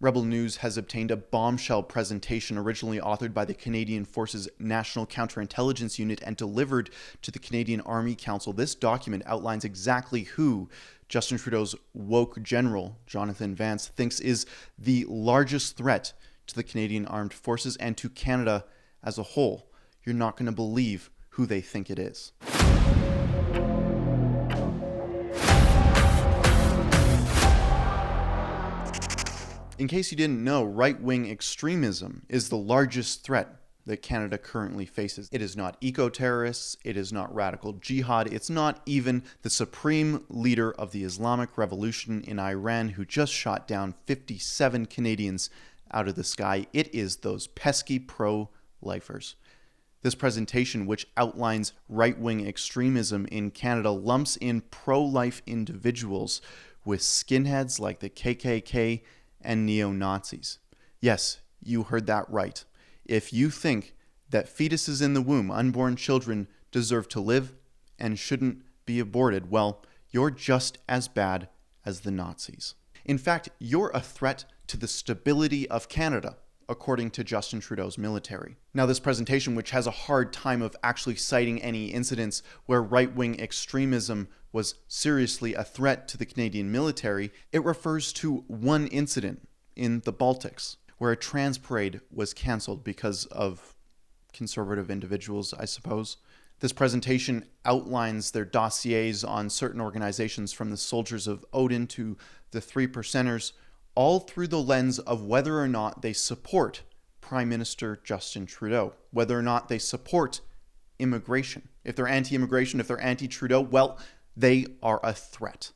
Rebel News has obtained a bombshell presentation originally authored by the Canadian Forces National Counterintelligence Unit and delivered to the Canadian Army Council. This document outlines exactly who Justin Trudeau's woke general, Jonathan Vance, thinks is the largest threat to the Canadian Armed Forces and to Canada as a whole. You're not going to believe who they think it is. In case you didn't know, right-wing extremism is the largest threat that Canada currently faces. It is not eco-terrorists, it is not radical jihad, it's not even the supreme leader of the Islamic Revolution in Iran who just shot down 57 Canadians out of the sky. It is those pesky pro-lifers. This presentation, which outlines right-wing extremism in Canada, lumps in pro-life individuals with skinheads like the KKK and neo-Nazis. Yes, you heard that right. If you think that fetuses in the womb, unborn children, deserve to live and shouldn't be aborted, well, you're just as bad as the Nazis. In fact, you're a threat to the stability of Canada, according to Justin Trudeau's military. Now, this presentation, which has a hard time of actually citing any incidents where right-wing extremism was seriously a threat to the Canadian military, it refers to one incident in the Baltics where a trans parade was cancelled because of conservative individuals, I suppose. This presentation outlines their dossiers on certain organizations from the Soldiers of Odin to the Three Percenters, all through the lens of whether or not they support Prime Minister Justin Trudeau, whether or not they support immigration. If they're anti-immigration, if they're anti-Trudeau, well, they are a threat.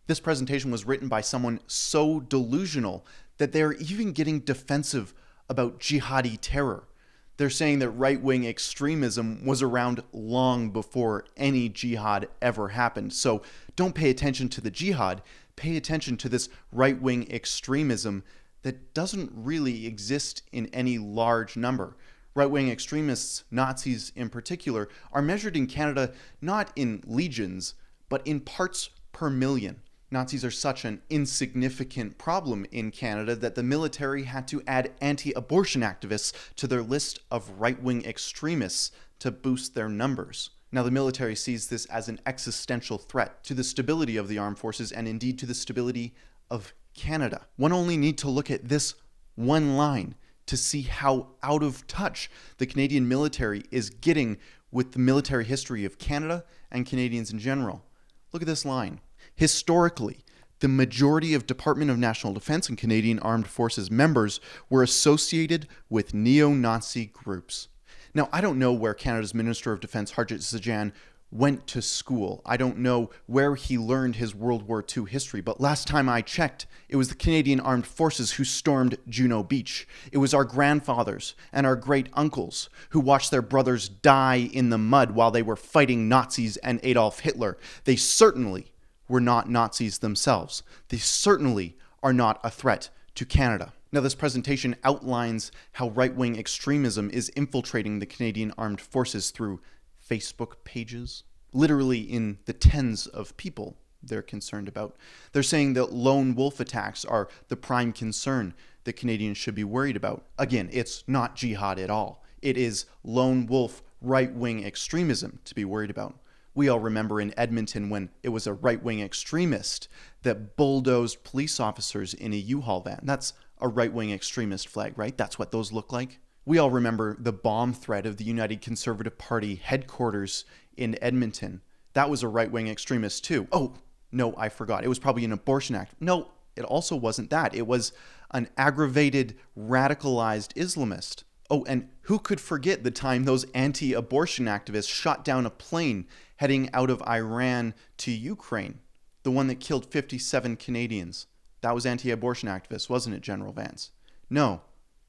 This presentation was written by someone so delusional that they're even getting defensive about jihadi terror. They're saying that right-wing extremism was around long before any jihad ever happened. So don't pay attention to the jihad, pay attention to this right-wing extremism that doesn't really exist in any large number. Right-wing extremists, Nazis in particular, are measured in Canada not in legions, but in parts per million. Nazis are such an insignificant problem in Canada that the military had to add anti-abortion activists to their list of right-wing extremists to boost their numbers. Now, the military sees this as an existential threat to the stability of the armed forces and indeed to the stability of Canada. One only needs to look at this one line to see how out of touch the Canadian military is getting with the military history of Canada and Canadians in general. Look at this line. Historically, the majority of Department of National Defence and Canadian Armed Forces members were associated with neo-Nazi groups. Now, I don't know where Canada's Minister of Defence, Harjit Sajjan, went to school. I don't know where he learned his World War II history, but last time I checked, it was the Canadian Armed Forces who stormed Juno Beach. It was our grandfathers and our great-uncles who watched their brothers die in the mud while they were fighting Nazis and Adolf Hitler. They certainly were not Nazis themselves. They certainly are not a threat to Canada. Now, this presentation outlines how right-wing extremism is infiltrating the Canadian Armed Forces through Facebook pages, literally in the tens of people they're concerned about. They're saying that lone wolf attacks are the prime concern that Canadians should be worried about. Again, it's not jihad at all. It is lone wolf right-wing extremism to be worried about. We all remember in Edmonton when it was a right-wing extremist that bulldozed police officers in a U-Haul van. That's a right-wing extremist flag, right? That's what those look like. We all remember the bomb threat of the United Conservative Party headquarters in Edmonton. That was a right-wing extremist too. Oh, no, I forgot. It was probably an abortion act. No, it also wasn't that. It was an aggravated, radicalized Islamist. Oh, and who could forget the time those anti-abortion activists shot down a plane heading out of Iran to Ukraine? The one that killed 57 Canadians. That was anti-abortion activists, wasn't it, General Vance? No,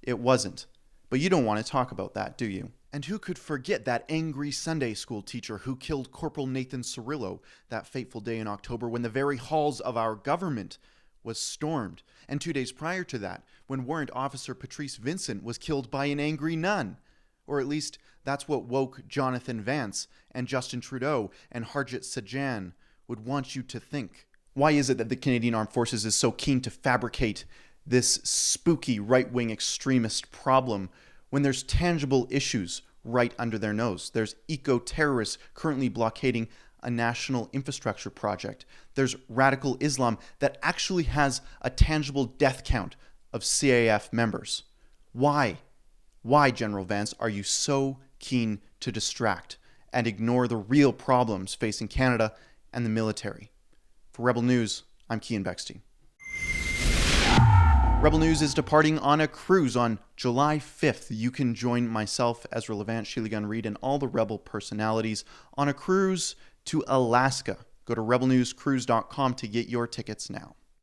it wasn't. But you don't want to talk about that, do you? And who could forget that angry Sunday school teacher who killed Corporal Nathan Cirillo that fateful day in October when the very halls of our government was stormed, and 2 days prior to that, when Warrant Officer Patrice Vincent was killed by an angry nun. Or at least that's what woke Jonathan Vance and Justin Trudeau and Harjit Sajjan would want you to think. Why is it that the Canadian Armed Forces is so keen to fabricate this spooky right-wing extremist problem when there's tangible issues right under their nose? There's eco-terrorists currently blockading a national infrastructure project. There's radical Islam that actually has a tangible death count of CAF members. Why, General Vance, are you so keen to distract and ignore the real problems facing Canada and the military? For Rebel News, I'm Keean Bexte. Rebel News is departing on a cruise on July 5th. You can join myself, Ezra Levant, Sheila Gunn Reid, and all the Rebel personalities on a cruise to Alaska. Go to rebelnewscruise.com to get your tickets now.